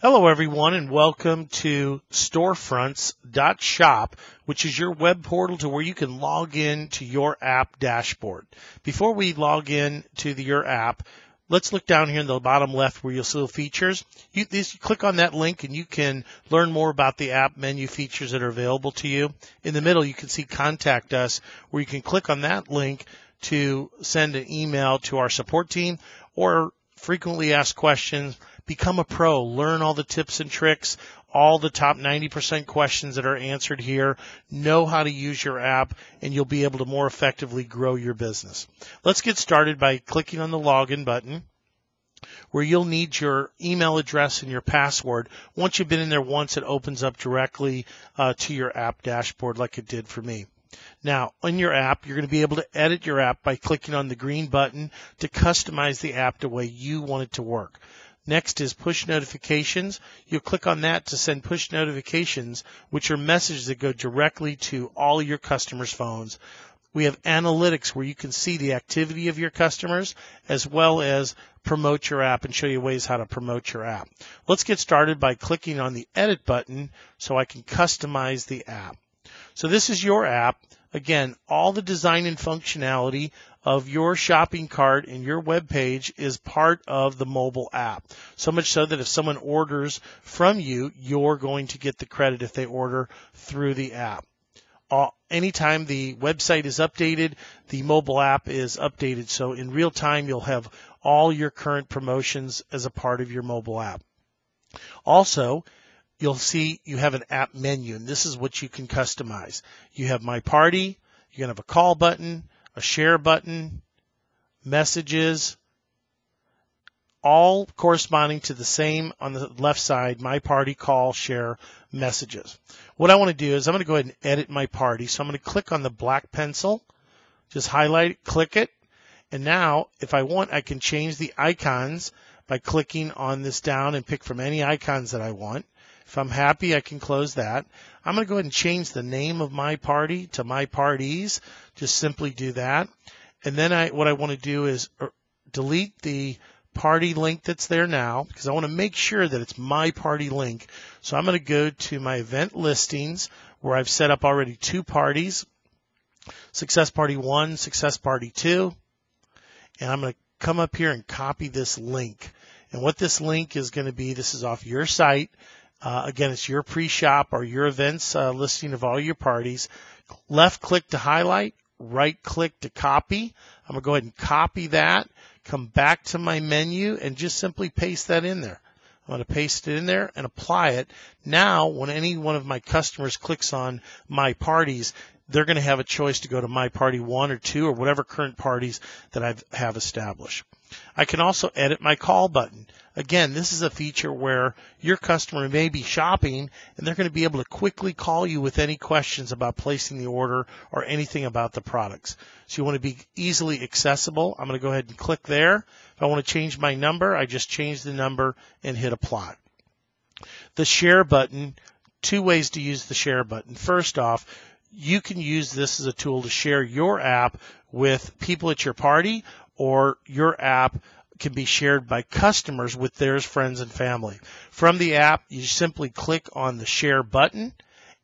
Hello, everyone, and welcome to storefronts.shop, which is your web portal to where you can log in to your app dashboard. Before we log in to your app, let's look down here in the bottom left where you'll see features. You click on that link and you can learn more about the app menu features that are available to you. In the middle, you can see Contact Us, where you can click on that link to send an email to our support team or frequently asked questions. Become a pro, learn all the tips and tricks, all the top 90% questions that are answered here, know how to use your app, and you'll be able to more effectively grow your business. Let's get started by clicking on the login button, where you'll need your email address and your password. Once you've been in there once, it opens up directly to your app dashboard like it did for me. Now, on your app, you're going to be able to edit your app by clicking on the green button to customize the app the way you want it to work. Next is push notifications. You'll click on that to send push notifications, which are messages that go directly to all your customers' phones. We have analytics where you can see the activity of your customers as well as promote your app and show you ways how to promote your app. Let's get started by clicking on the edit button so I can customize the app. So this is your app. Again, all the design and functionality of your shopping cart and your web page is part of the mobile app. So much so that if someone orders from you, you're going to get the credit if they order through the app. Anytime the website is updated, the mobile app is updated. So in real time, you'll have all your current promotions as a part of your mobile app. Also, you'll see you have an app menu, and this is what you can customize. You have My Party, you can have a call button, a share button, messages, all corresponding to the same on the left side, My Party, call, share, messages. What I want to do is I'm going to go ahead and edit My Party. So I'm going to click on the black pencil, just highlight it, click it, and now if I want, I can change the icons by clicking on this down and pick from any icons that I want. If I'm happy, I can close that. I'm going to go ahead and change the name of My Party to My Parties. Just simply do that. And then what I want to do is delete the party link that's there now, because I want to make sure that it's My Party link. So I'm going to go to my event listings where I've set up already 2 parties, Success Party 1, Success Party 2. And I'm going to come up here and copy this link. And what this link is going to be, this is off your site. Again, it's your pre-shop or your events listing of all your parties. Left click to highlight, right click to copy. I'm going to go ahead and copy that, come back to my menu, and just simply paste that in there. I'm going to paste it in there and apply it. Now, when any one of my customers clicks on My Parties, they're going to have a choice to go to My Party 1 or 2 or whatever current parties that I have established. I can also edit my call button. Again, this is a feature where your customer may be shopping and they're going to be able to quickly call you with any questions about placing the order or anything about the products. So you want to be easily accessible. I'm going to go ahead and click there. If I want to change my number, I just change the number and hit apply. The share button, 2 ways to use the share button. First off, you can use this as a tool to share your app with people at your party, or your app can be shared by customers with their friends and family. From the app, you simply click on the share button,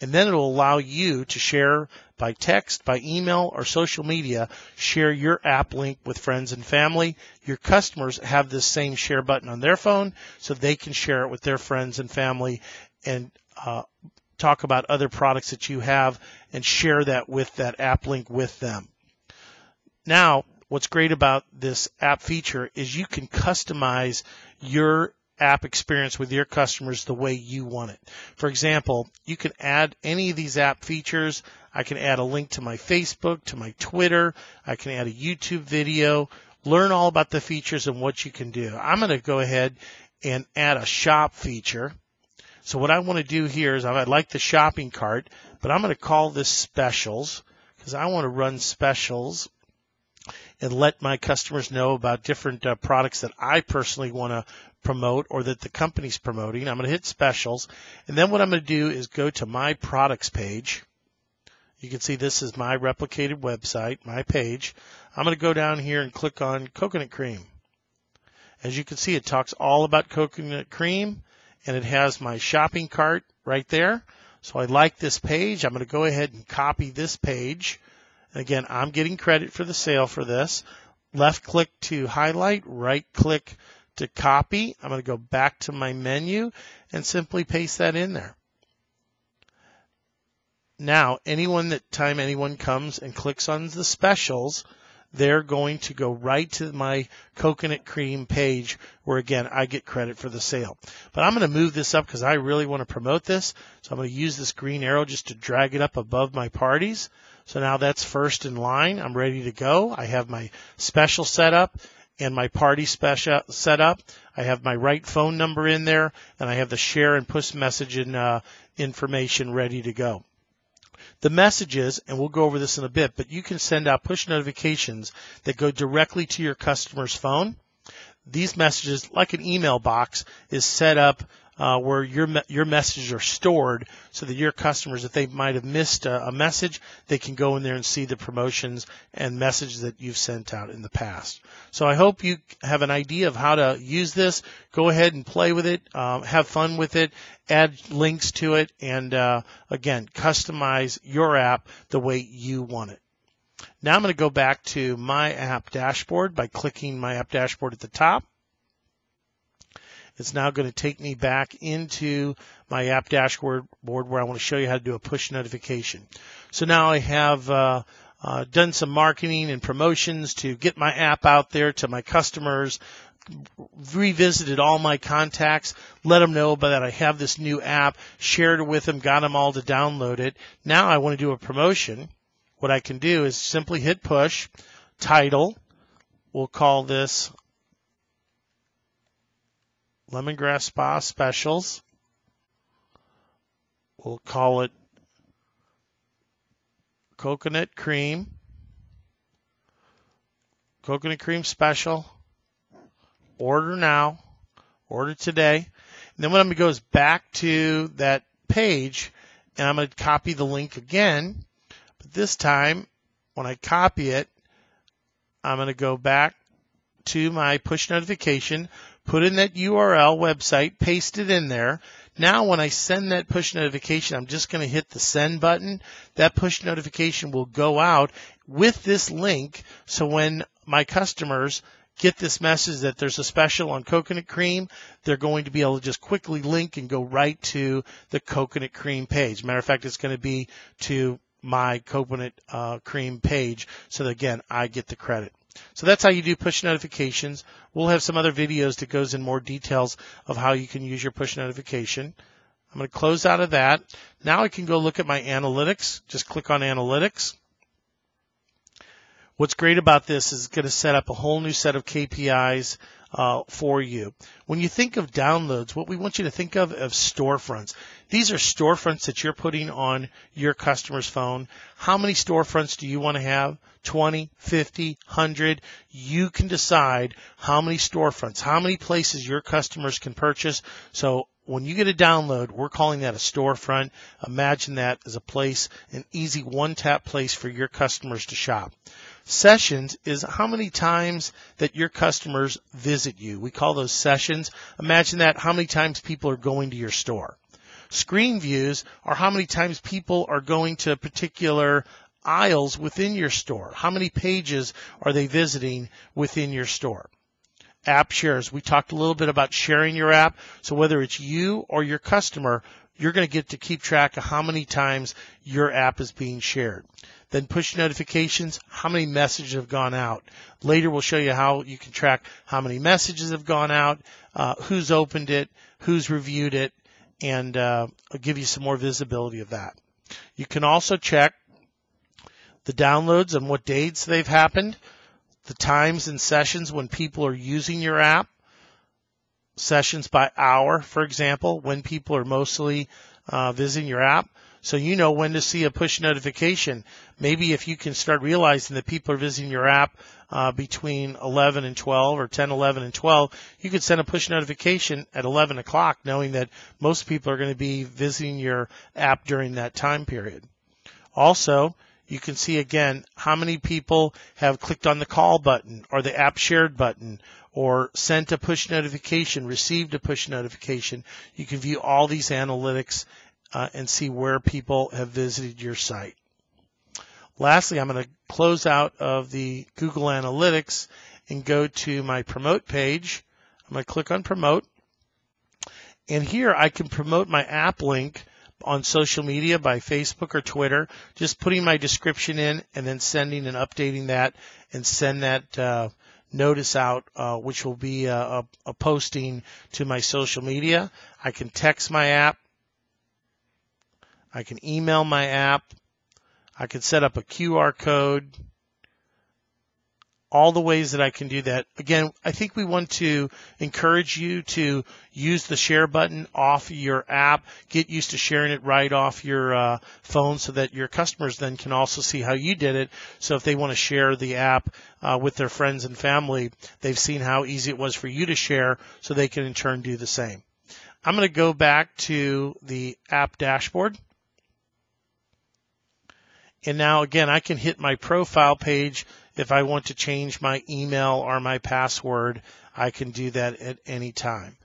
and then it will allow you to share by text, by email, or social media, share your app link with friends and family. Your customers have this same share button on their phone, so they can share it with their friends and family and talk about other products that you have and share that with that app link with them. Now, what's great about this app feature is you can customize your app experience with your customers the way you want it. For example, you can add any of these app features. I can add a link to my Facebook, to my Twitter. I can add a YouTube video. Learn all about the features and what you can do. I'm going to go ahead and add a shop feature. So what I want to do here is I like the shopping cart, but I'm going to call this specials because I want to run specials and let my customers know about different products that I personally want to promote or that the company's promoting. I'm going to hit specials. And then what I'm going to do is go to my products page. You can see this is my replicated website, my page. I'm going to go down here and click on coconut cream. As you can see, it talks all about coconut cream and it has my shopping cart right there. So I like this page. I'm going to go ahead and copy this page. Again, I'm getting credit for the sale for this. Left click to highlight, right click to copy. I'm going to go back to my menu and simply paste that in there. Now, anyone comes and clicks on the specials, they're going to go right to my coconut cream page where, again, I get credit for the sale. But I'm going to move this up because I really want to promote this. So I'm going to use this green arrow just to drag it up above my parties. So now that's first in line. I'm ready to go. I have my special set up and my party special set up. I have my right phone number in there, and I have the share and push message information ready to go. The messages, and we'll go over this in a bit, but you can send out push notifications that go directly to your customer's phone. These messages, like an email box, is set up where your messages are stored so that your customers, if they might have missed a message, they can go in there and see the promotions and messages that you've sent out in the past. So I hope you have an idea of how to use this. Go ahead and play with it, have fun with it, add links to it, and again, customize your app the way you want it. Now I'm going to go back to my app dashboard by clicking my app dashboard at the top. It's now going to take me back into my app dashboard where I want to show you how to do a push notification. So now I have done some marketing and promotions to get my app out there to my customers, revisited all my contacts, let them know that I have this new app, shared it with them, got them all to download it. Now I want to do a promotion. What I can do is simply hit push, title, we'll call this LemongrassSpa Specials. We'll call it Coconut Cream Special. Order now. Order today. And then what I'm going to go is back to that page, and I'm going to copy the link again. But this time, when I copy it, I'm going to go back to my push notification, put in that URL website, paste it in there. Now when I send that push notification, I'm just going to hit the send button. That push notification will go out with this link. So when my customers get this message that there's a special on coconut cream, they're going to be able to just quickly link and go right to the coconut cream page. Matter of fact, it's going to be to my coconut cream page. So that, again, I get the credit. So that's how you do push notifications. We'll have some other videos that goes in more details of how you can use your push notification. I'm going to close out of that. Now I can go look at my analytics. Just click on analytics. What's great about this is it's going to set up a whole new set of KPIs for you. When you think of downloads, what we want you to think of storefronts. These are storefronts that you're putting on your customer's phone. How many storefronts do you want to have? 20, 50, 100. You can decide how many storefronts, how many places your customers can purchase. So when you get a download, we're calling that a storefront. Imagine that as a place, an easy one-tap place for your customers to shop. Sessions is how many times that your customers visit you. We call those sessions. Imagine that, how many times people are going to your store. Screen views are how many times people are going to particular aisles within your store. How many pages are they visiting within your store? App shares. We talked a little bit about sharing your app. So whether it's you or your customer, you're going to get to keep track of how many times your app is being shared. Then push notifications, how many messages have gone out. Later we'll show you how you can track how many messages have gone out, who's opened it, who's reviewed it, and I'll give you some more visibility of that. You can also check the downloads and what dates they've happened, the times and sessions when people are using your app, sessions by hour, for example, when people are mostly visiting your app. So you know when to see a push notification. Maybe if you can start realizing that people are visiting your app between 11 and 12 or 10, 11 and 12, you could send a push notification at 11 o'clock knowing that most people are going to be visiting your app during that time period. Also, you can see again how many people have clicked on the call button or the app shared button or sent a push notification, received a push notification. You can view all these analytics and see where people have visited your site. Lastly, I'm going to close out of the Google Analytics and go to my promote page. I'm going to click on promote. And here I can promote my app link on social media by Facebook or Twitter, just putting my description in and then sending and updating that and send that notice out, which will be a posting to my social media. I can text my app. I can email my app. I can set up a QR code. All the ways that I can do that. Again, I think we want to encourage you to use the share button off your app. Get used to sharing it right off your phone so that your customers then can also see how you did it. So if they want to share the app with their friends and family, they've seen how easy it was for you to share, so they can in turn do the same. I'm going to go back to the app dashboard. And now, again, I can hit my profile page. If I want to change my email or my password, I can do that at any time.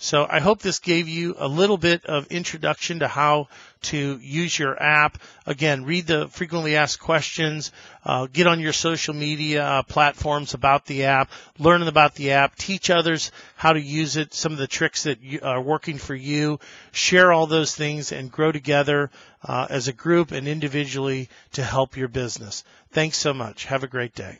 So I hope this gave you a little bit of introduction to how to use your app. Again, read the frequently asked questions, get on your social media platforms about the app, learn about the app, teach others how to use it, some of the tricks that are working for you, share all those things and grow together as a group and individually to help your business. Thanks so much. Have a great day.